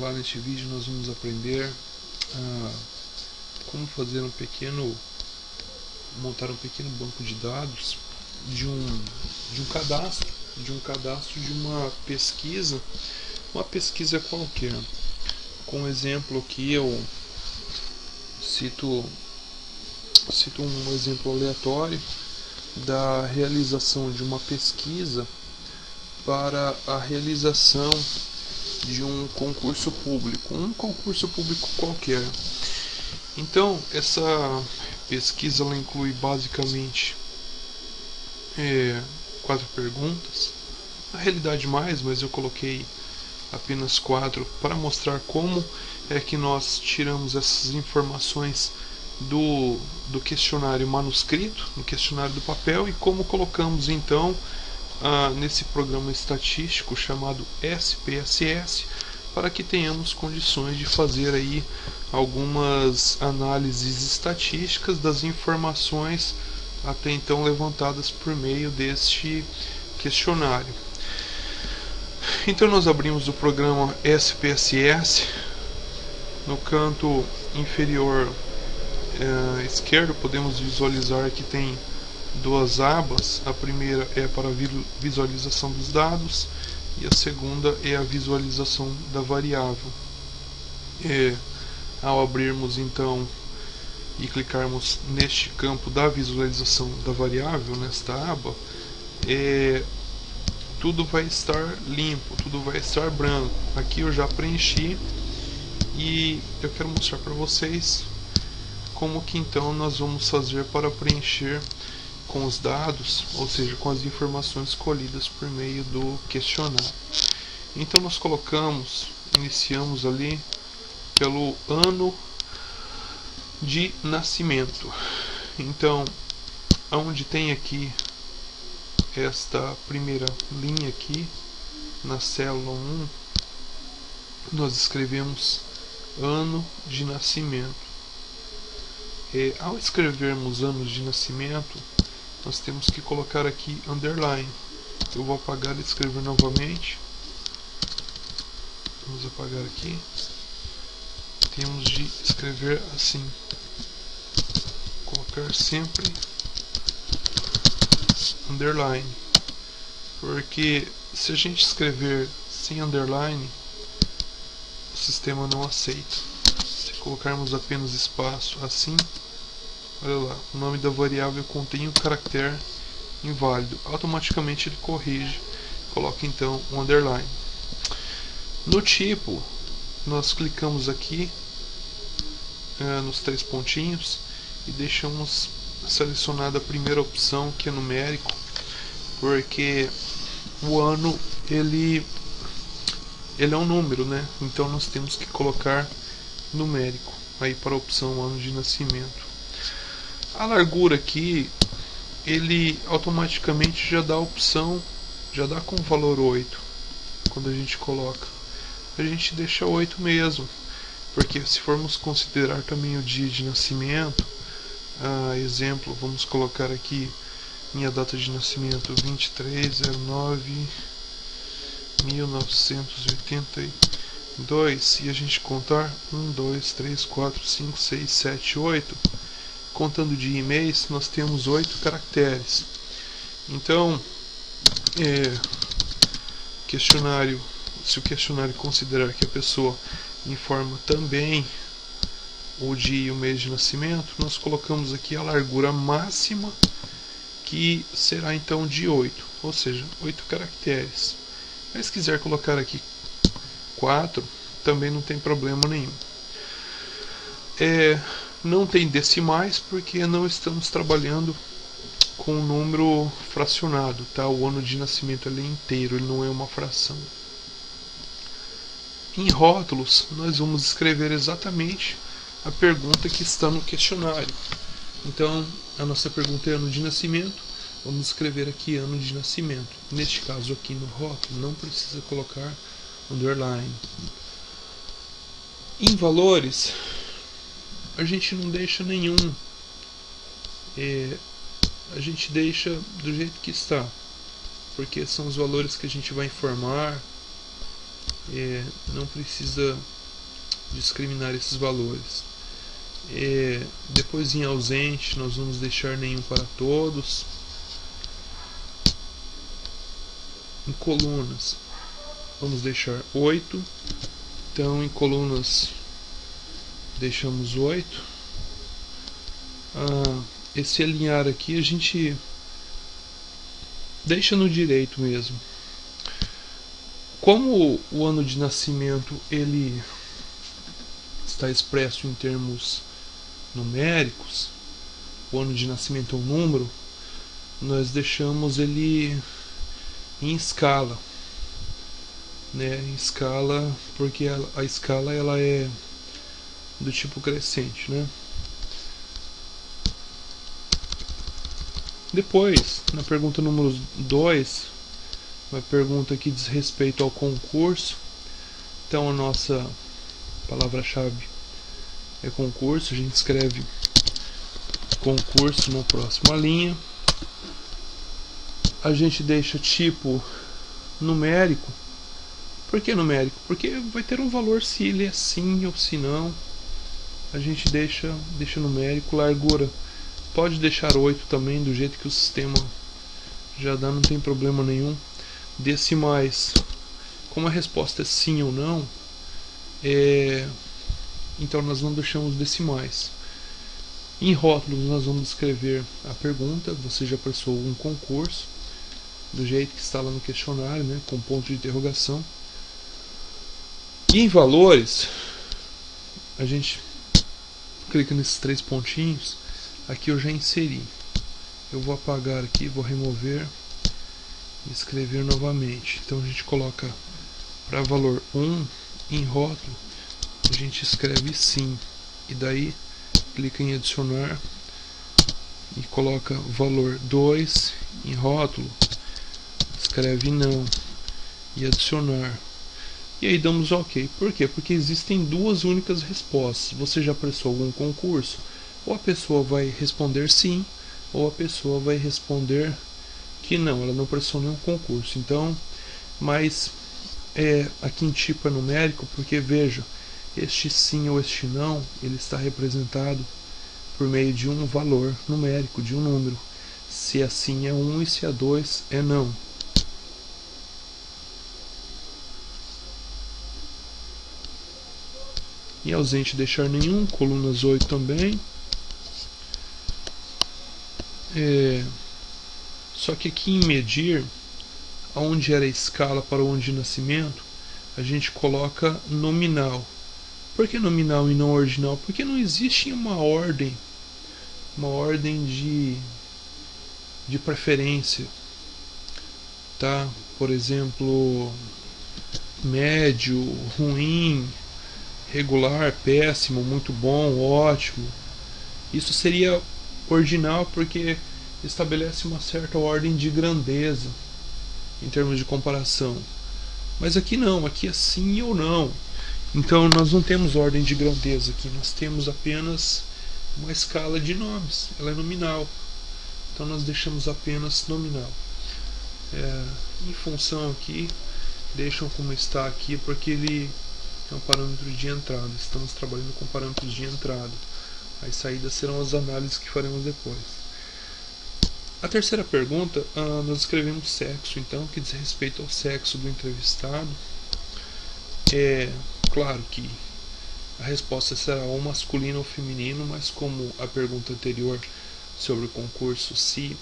lá neste vídeo nós vamos aprender como fazer montar um pequeno banco de dados de um cadastro de uma pesquisa qualquer. Com exemplo aqui eu cito um exemplo aleatório da realização de uma pesquisa para a realização de um concurso público qualquer. Então, essa pesquisa ela inclui basicamente 4 perguntas, na realidade mais, mas eu coloquei apenas 4 para mostrar como é que nós tiramos essas informações do questionário manuscrito, no questionário do papel, e como colocamos então nesse programa estatístico chamado SPSS, para que tenhamos condições de fazer aí algumas análises estatísticas das informações até então levantadas por meio deste questionário. Então nós abrimos o programa SPSS. No canto inferior esquerdo podemos visualizar que tem 2 abas. A primeira é para visualização dos dados e a segunda é a visualização da variável. Ao abrirmos então e clicarmos neste campo da visualização da variável, nesta aba, tudo vai estar limpo, tudo vai estar branco. Aqui eu já preenchi e eu quero mostrar para vocês como que então nós vamos fazer para preencher com os dados, ou seja, com as informações colhidas por meio do questionário. Então nós iniciamos ali pelo ano de nascimento. Então, onde tem aqui esta primeira linha aqui, na célula 1, nós escrevemos ano de nascimento. Ao escrevermos anos de nascimento, nós temos que colocar aqui underline. Eu vou apagar e escrever novamente. Vamos apagar aqui. Temos de escrever assim, colocar sempre underline, porque se a gente escrever sem underline, o sistema não aceita. Se colocarmos apenas espaço assim, olha lá, o nome da variável contém um caractere inválido, automaticamente ele corrige, coloca então um underline. No tipo, nós clicamos aqui nos 3 pontinhos e deixamos selecionada a primeira opção, que é numérico, porque o ano ele é um número, né? Então nós temos que colocar numérico aí para a opção ano de nascimento. A largura aqui, ele automaticamente já dá a opção, já dá com o valor 8. Quando a gente coloca, a gente deixa 8 mesmo, porque se formos considerar também o dia de nascimento, exemplo, vamos colocar aqui minha data de nascimento 23/09/1982, e a gente contar 1, 2, 3, 4, 5, 6, 7, 8, contando de e-mails, nós temos 8 caracteres. Então, se o questionário considerar que a pessoa informa também o dia e o mês de nascimento, nós colocamos aqui a largura máxima, que será então de 8, ou seja, 8 caracteres. Mas se quiser colocar aqui 4, também não tem problema nenhum. Não tem decimais, porque não estamos trabalhando com um número fracionado, tá? O ano de nascimento ele é inteiro, ele não é uma fração. Em rótulos, nós vamos escrever exatamente a pergunta que está no questionário. Então, a nossa pergunta é ano de nascimento, vamos escrever aqui ano de nascimento. Neste caso aqui no rótulo, não precisa colocar underline. Em valores, a gente não deixa nenhum. A gente deixa do jeito que está, porque são os valores que a gente vai informar. Não precisa discriminar esses valores. Depois, em ausente, nós vamos deixar nenhum para todos. Em colunas, vamos deixar 8. Então, em colunas, deixamos 8. Esse alinhar aqui a gente deixa no direito mesmo. Como o ano de nascimento ele está expresso em termos numéricos, o ano de nascimento é um número, nós deixamos ele em escala, né? Em escala, porque a escala ela é do tipo crescente, né? Depois, na pergunta número 2, uma pergunta que diz respeito ao concurso. Então a nossa palavra-chave é concurso, a gente escreve concurso na próxima linha. A gente deixa tipo numérico. Por que numérico? Porque vai ter um valor se ele é sim ou se não. A gente deixa numérico. Largura pode deixar 8 também, do jeito que o sistema já dá, não tem problema nenhum. Decimais, como a resposta é sim ou não, então nós não deixamos decimais. Em rótulos nós vamos escrever a pergunta, você já prestou um concurso, do jeito que está lá no questionário, né, com ponto de interrogação. E em valores, a gente clica nesses 3 pontinhos. Aqui eu já inseri. Eu vou apagar aqui, vou remover e escrever novamente. Então a gente coloca para valor 1 em rótulo, a gente escreve sim, e daí clica em adicionar e coloca valor 2 em rótulo, escreve não e adicionar, e aí damos OK. Por quê? Porque existem duas únicas respostas. Você já prestou algum concurso? Ou a pessoa vai responder sim, ou a pessoa vai responder que não, ela não prestou nenhum concurso. Então, mas aqui em tipo é numérico, porque veja, este sim ou este não, ele está representado por meio de um valor numérico, de um número. Se é sim é 1 e se é 2 é não. E ausente deixar nenhum, colunas 8 também. Só que aqui em medir, onde era a escala para o ano de nascimento, a gente coloca nominal. Por que nominal e não ordinal? Porque não existe uma ordem de preferência, tá? Por exemplo, médio, ruim, regular, péssimo, muito bom, ótimo. Isso seria ordinal porque estabelece uma certa ordem de grandeza em termos de comparação. Mas aqui não, aqui é sim ou não. Então nós não temos ordem de grandeza aqui, nós temos apenas uma escala de nomes, ela é nominal. Então nós deixamos apenas nominal. Em função aqui, deixam como está aqui, porque ele é um parâmetro de entrada. Estamos trabalhando com parâmetros de entrada. As saídas serão as análises que faremos depois. A terceira pergunta, nós escrevemos sexo, então, que diz respeito ao sexo do entrevistado. Claro que a resposta será ou masculino ou feminino, mas como a pergunta anterior sobre o concurso, se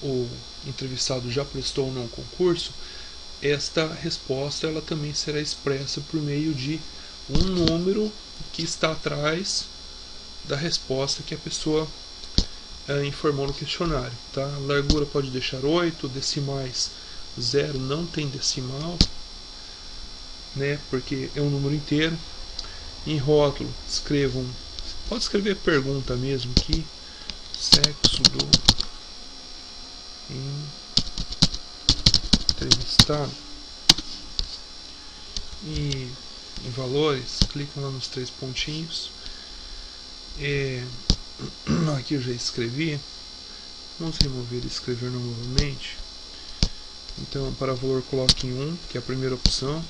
o entrevistado já prestou ou não concurso, esta resposta ela também será expressa por meio de um número que está atrás da resposta que a pessoa informou no questionário, tá? A largura pode deixar 8, decimais 0, não tem decimal, né? Porque é um número inteiro. Em rótulo, escrevam, pode escrever pergunta mesmo aqui, sexo do entrevistado. E em valores, clicam lá nos 3 pontinhos. Aqui eu já escrevi. Vamos remover e escrever novamente. Então, para valor, coloque em 1, que é a primeira opção.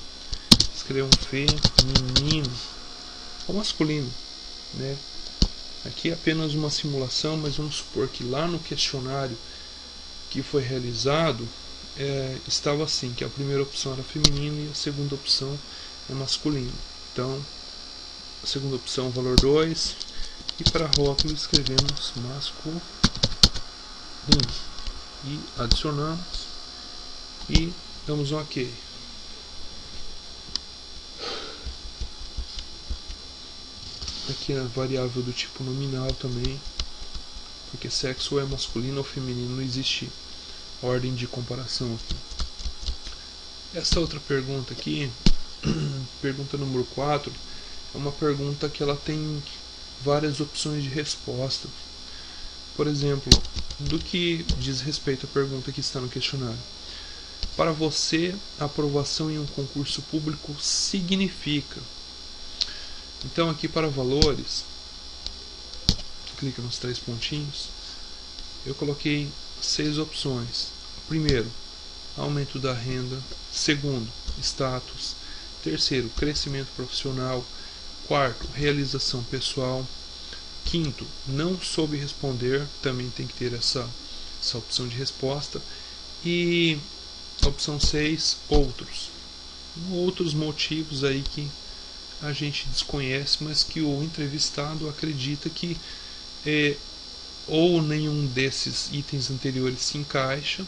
Escrevam menino. ao masculino, né? Aqui é apenas uma simulação, mas vamos supor que lá no questionário que foi realizado estava assim, que a primeira opção era feminino e a segunda opção é masculino. Então, a segunda opção, valor 2, e para rótulo escrevemos masculino e adicionamos e damos um OK. Aqui é a variável do tipo nominal também, porque sexo é masculino ou feminino, não existe ordem de comparação aqui. Essa outra pergunta aqui, pergunta número 4, é uma pergunta que ela tem várias opções de resposta. Por exemplo, do que diz respeito à pergunta que está no questionário. Para você, a aprovação em um concurso público significa... Então aqui para valores, clica nos 3 pontinhos, eu coloquei 6 opções. Primeiro, aumento da renda. Segundo, status. Terceiro, crescimento profissional. Quarto, realização pessoal. Quinto, não soube responder, também tem que ter essa opção de resposta. E a opção 6, outros. Outros motivos aí que a gente desconhece, mas que o entrevistado acredita que ou nenhum desses itens anteriores se encaixa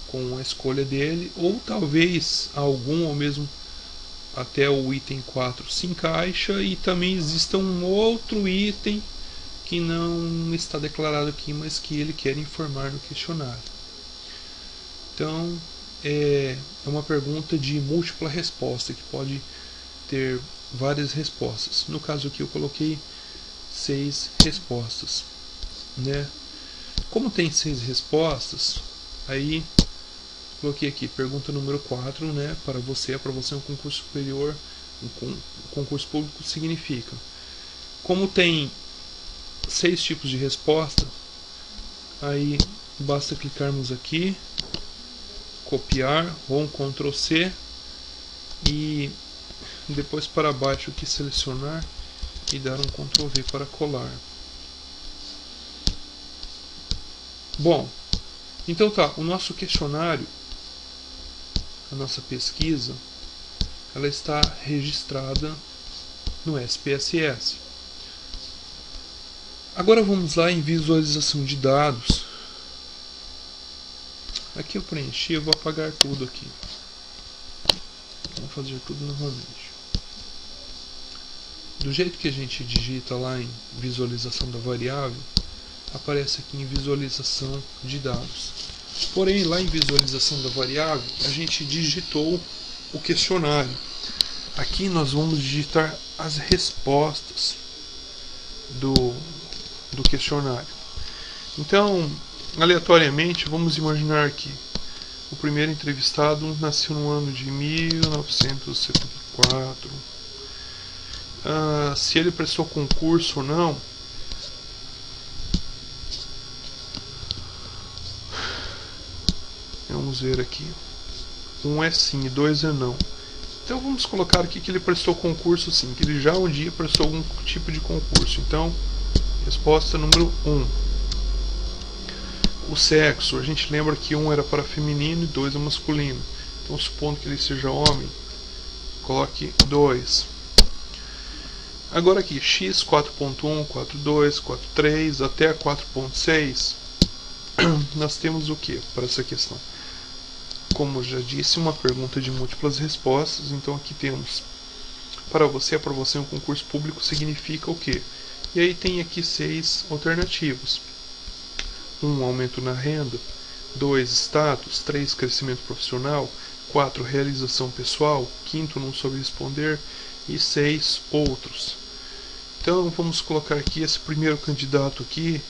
com a escolha dele, ou talvez algum, ou mesmo até o item 4 se encaixa, e também exista um outro item que não está declarado aqui, mas que ele quer informar no questionário. Então é uma pergunta de múltipla resposta, que pode ter várias respostas. No caso aqui eu coloquei 6 respostas, né? Como tem 6 respostas, aí coloquei aqui pergunta número 4, né? Para você, a aprovação em um concurso superior, um concurso público significa. Como tem 6 tipos de resposta, aí basta clicarmos aqui, copiar, ou um Ctrl C, e depois para baixo aqui selecionar e dar um Ctrl V para colar. Bom, então tá, o nosso questionário, a nossa pesquisa, ela está registrada no SPSS. Agora vamos lá em visualização de dados. Aqui eu preenchi, eu vou apagar tudo aqui. Vou fazer tudo novamente. Do jeito que a gente digita lá em visualização da variável, aparece aqui em visualização de dados. Porém, lá em visualização da variável, a gente digitou o questionário. Aqui nós vamos digitar as respostas do questionário. Então, aleatoriamente, vamos imaginar que o primeiro entrevistado nasceu no ano de 1974. Se ele prestou concurso ou não. Vamos ver aqui. 1 é sim e 2 é não. Então vamos colocar aqui que ele prestou concurso sim, que ele já um dia prestou algum tipo de concurso. Então, resposta número 1. O sexo, a gente lembra que 1 era para feminino e 2 é masculino. Então, supondo que ele seja homem, coloque 2. Agora aqui, x 4.1, 4.2, 4.3 até 4.6, nós temos o que para essa questão? Como já disse, uma pergunta de múltiplas respostas. Então aqui temos, para você, a aprovação em um concurso público significa o que? E aí tem aqui 6 alternativas. 1, aumento na renda. 2, status. 3, crescimento profissional. 4, realização pessoal. 5, não soube responder. E 6, outros. Então vamos colocar aqui esse primeiro candidato aqui.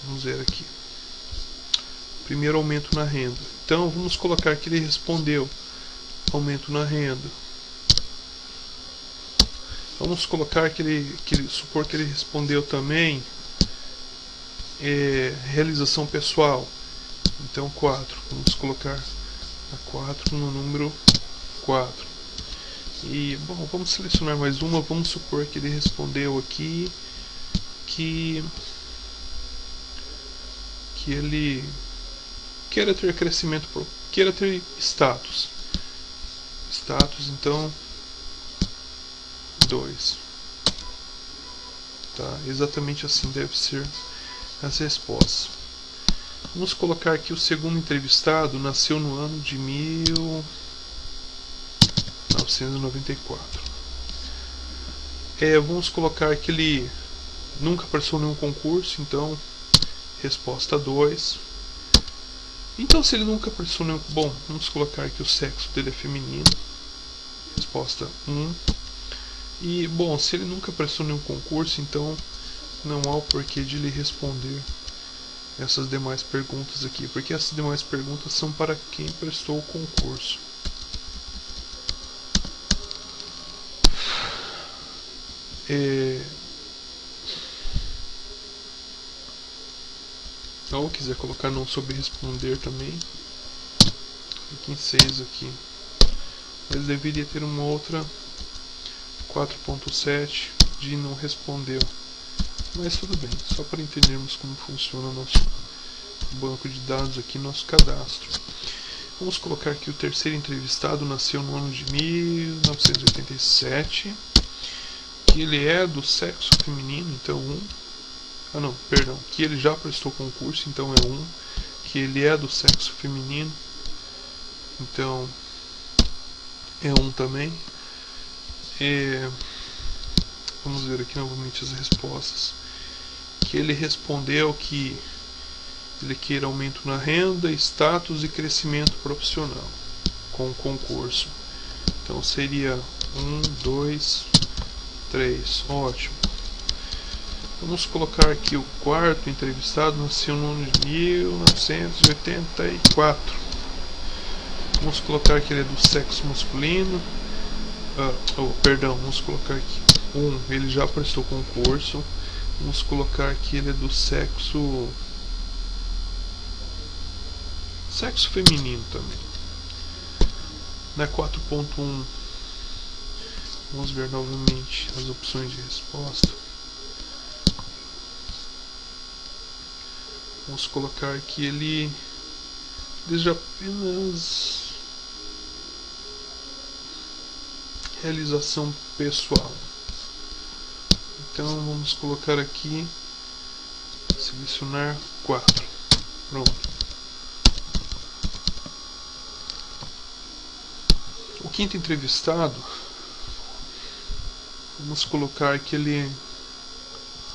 Vamos ver aqui. Primeiro, aumento na renda. Então vamos colocar que ele respondeu aumento na renda. Vamos colocar supor que ele respondeu também realização pessoal. Então 4. Vamos colocar a 4 no número 4. E, bom, vamos selecionar mais uma. Vamos supor que ele respondeu aqui que ele queira ter crescimento, queira ter status. Então 2. Tá, exatamente assim deve ser as respostas. Vamos colocar aqui o segundo entrevistado nasceu no ano de 1994. Vamos colocar que ele nunca passou nenhum concurso, então resposta 2. Então, se ele nunca passou nenhum... Bom, vamos colocar que o sexo dele é feminino. Resposta 1. E, bom, se ele nunca prestou nenhum concurso, então não há o porquê de ele responder essas demais perguntas aqui, porque essas demais perguntas são para quem prestou o concurso. Ou quiser colocar não soube responder também, fica em 6 aqui. Mas deveria ter uma outra 4.7 de não respondeu. Mas tudo bem, só para entendermos como funciona o nosso banco de dados aqui, nosso cadastro. Vamos colocar que o terceiro entrevistado nasceu no ano de 1987, que ele é do sexo feminino, então 1. Que ele já prestou concurso, então é 1. Que ele é do sexo feminino, então é 1 também. Vamos ver aqui novamente as respostas. Que ele respondeu que ele queira aumento na renda, status e crescimento profissional com o concurso. Então seria 1, 2, 3. Ótimo. Vamos colocar aqui o quarto entrevistado nasceu no ano de 1984. Vamos colocar que ele é do sexo masculino. Vamos colocar aqui 1. Ele já prestou concurso. Vamos colocar que ele é do sexo feminino também. Na 4.1 vamos ver novamente as opções de resposta. Vamos colocar que ele deseja apenas realização pessoal. Então vamos colocar aqui, selecionar 4. Pronto. O quinto entrevistado, vamos colocar que ele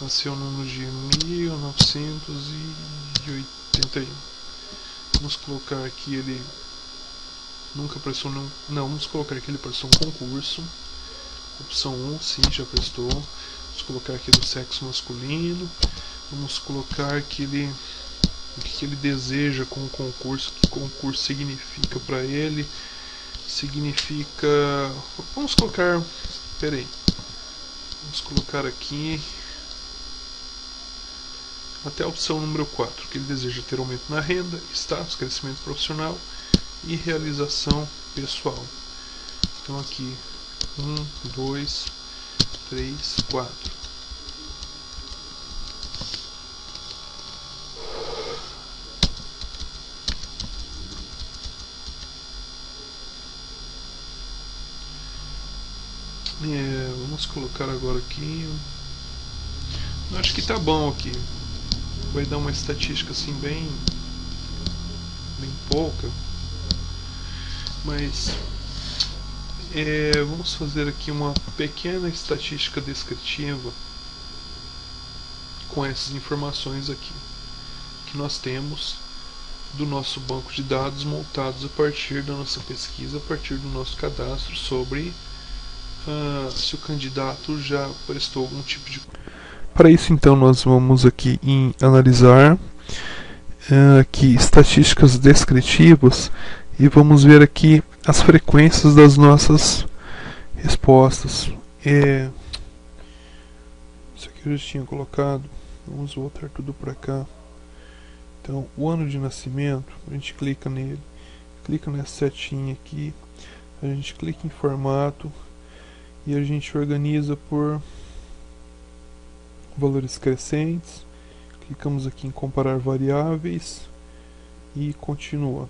nasceu no ano de 1981. Vamos colocar que ele nunca prestou nenhum... Não, vamos colocar que ele prestou um concurso. Opção 1, sim, já prestou. Vamos colocar que é do sexo masculino. Vamos colocar que ele... o que ele deseja com o concurso, o que o concurso significa para ele. Significa... Vamos colocar... Vamos colocar aqui... até a opção número 4, que ele deseja ter aumento na renda, status, crescimento profissional e realização pessoal. Então aqui 1, 2, 3, 4. Vamos colocar agora aqui. Acho que tá bom aqui. Vai dar uma estatística assim bem pouca, mas vamos fazer aqui uma pequena estatística descritiva com essas informações aqui que nós temos do nosso banco de dados montados a partir da nossa pesquisa, a partir do nosso cadastro sobre se o candidato já prestou algum tipo de... Para isso, então, nós vamos aqui em analisar aqui estatísticas descritivas e vamos ver aqui as frequências das nossas respostas. Isso aqui eu já tinha colocado. Vamos voltar tudo para cá. Então, o ano de nascimento, a gente clica nele, clica nessa setinha aqui, a gente clica em formato, e a gente organiza por valores crescentes. Clicamos aqui em comparar variáveis e continuar.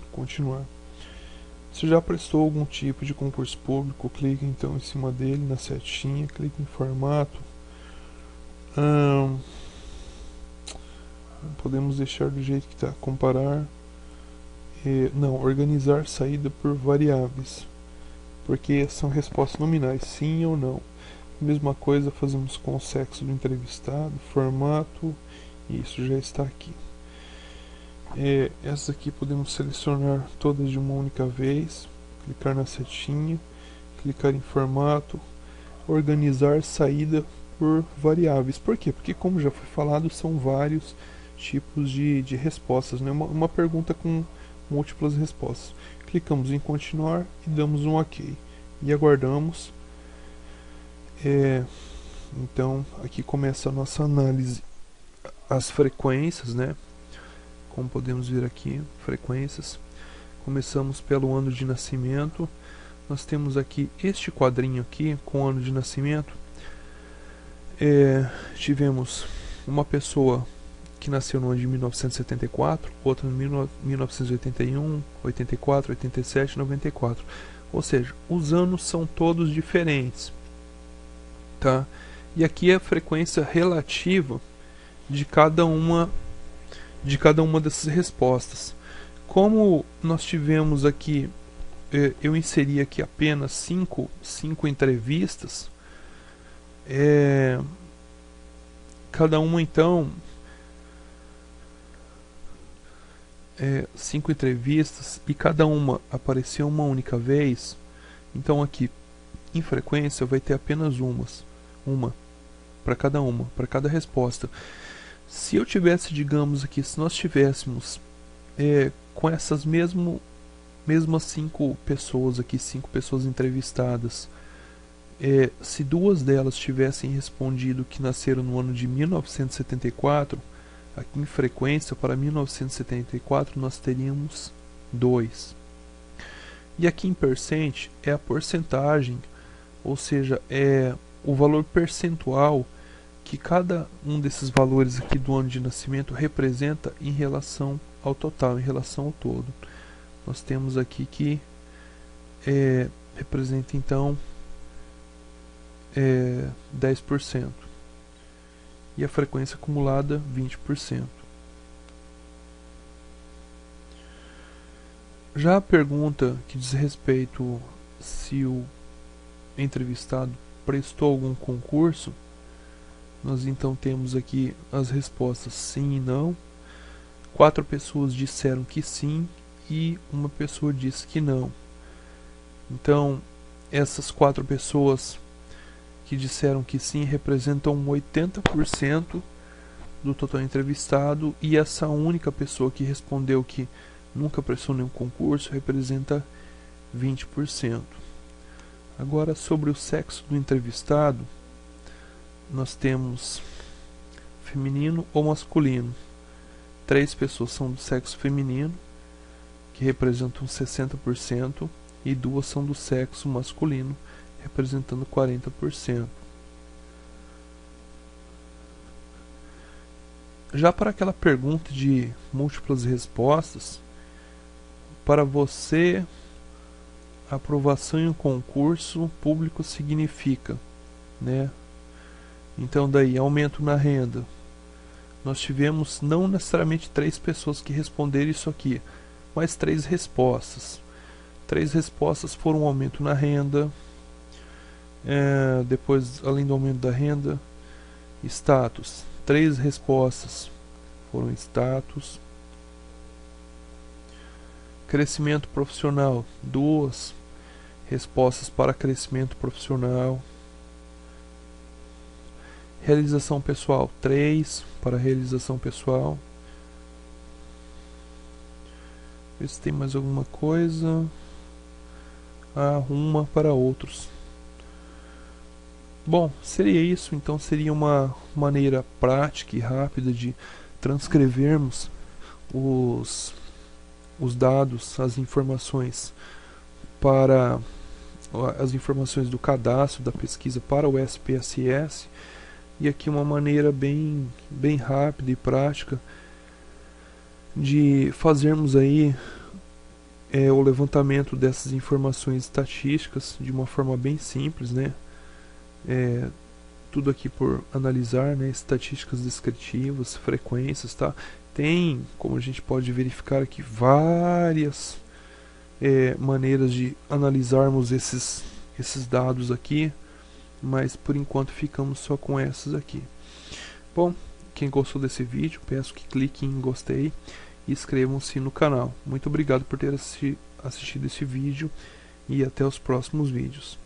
Se já prestou algum tipo de concurso público, clique então em cima dele, na setinha, clique em formato. Podemos deixar do jeito que está, comparar, não, organizar saída por variáveis, porque são respostas nominais, sim ou não. Mesma coisa fazemos com o sexo do entrevistado, formato, isso já está aqui. Essas aqui podemos selecionar todas de uma única vez, clicar na setinha, clicar em formato, organizar saída por variáveis. Por quê? Porque, como já foi falado, são vários tipos de respostas, né? Uma pergunta com múltiplas respostas. Clicamos em continuar e damos um OK e aguardamos. Então aqui começa a nossa análise. As frequências, né? Como podemos ver aqui, frequências. Começamos pelo ano de nascimento. Nós temos aqui este quadrinho aqui com o ano de nascimento. Tivemos uma pessoa que nasceu no ano de 1974, outra em 1981, 84, 87, 94. Ou seja, os anos são todos diferentes, tá? E aqui é a frequência relativa de cada uma dessas respostas. Como nós tivemos aqui, eu inseri aqui apenas cinco entrevistas, cada uma então 5 entrevistas e cada uma apareceu uma única vez. Então aqui em frequência vai ter apenas uma para cada resposta. Se eu tivesse, digamos aqui, se nós tivéssemos com essas mesmas 5 pessoas aqui, 5 pessoas entrevistadas, se 2 delas tivessem respondido que nasceram no ano de 1974, aqui em frequência para 1974 nós teríamos 2. E aqui em percent é a porcentagem, ou seja, é o valor percentual que cada um desses valores aqui do ano de nascimento representa em relação ao total, em relação ao todo. Nós temos aqui que representa então 10%. E a frequência acumulada 20%. Já a pergunta que diz respeito se o entrevistado prestou algum concurso, nós então temos aqui as respostas sim e não. 4 pessoas disseram que sim e uma pessoa disse que não. Então essas 4 pessoas que disseram que sim representam 80% do total entrevistado, e essa única pessoa que respondeu que nunca prestou nenhum concurso representa 20%. Agora, sobre o sexo do entrevistado, nós temos feminino ou masculino. 3 pessoas são do sexo feminino, que representam 60%, e 2 são do sexo masculino, representando 40%. Já para aquela pergunta de múltiplas respostas, para você, a aprovação em um concurso público significa, né? Então daí, aumento na renda. Nós tivemos não necessariamente 3 pessoas que responderam isso aqui, mas 3 respostas. 3 respostas foram um aumento na renda. Depois, além do aumento da renda, status. 3 respostas foram status. Crescimento profissional, 2 respostas para crescimento profissional. Realização pessoal, 3 para realização pessoal. Ver se tem mais alguma coisa. Uma para outros. Bom, seria isso. Então seria uma maneira prática e rápida de transcrevermos os dados, as informações para as informações do cadastro da pesquisa para o SPSS, e aqui uma maneira bem rápida e prática de fazermos aí o levantamento dessas informações estatísticas de uma forma bem simples, né? Tudo aqui por analisar, né? Estatísticas descritivas, frequências, tá? Tem, como a gente pode verificar aqui, várias maneiras de analisarmos esses dados aqui, mas por enquanto ficamos só com essas aqui. Bom, quem gostou desse vídeo, peço que clique em gostei e inscrevam-se no canal. Muito obrigado por ter assistido esse vídeo e até os próximos vídeos.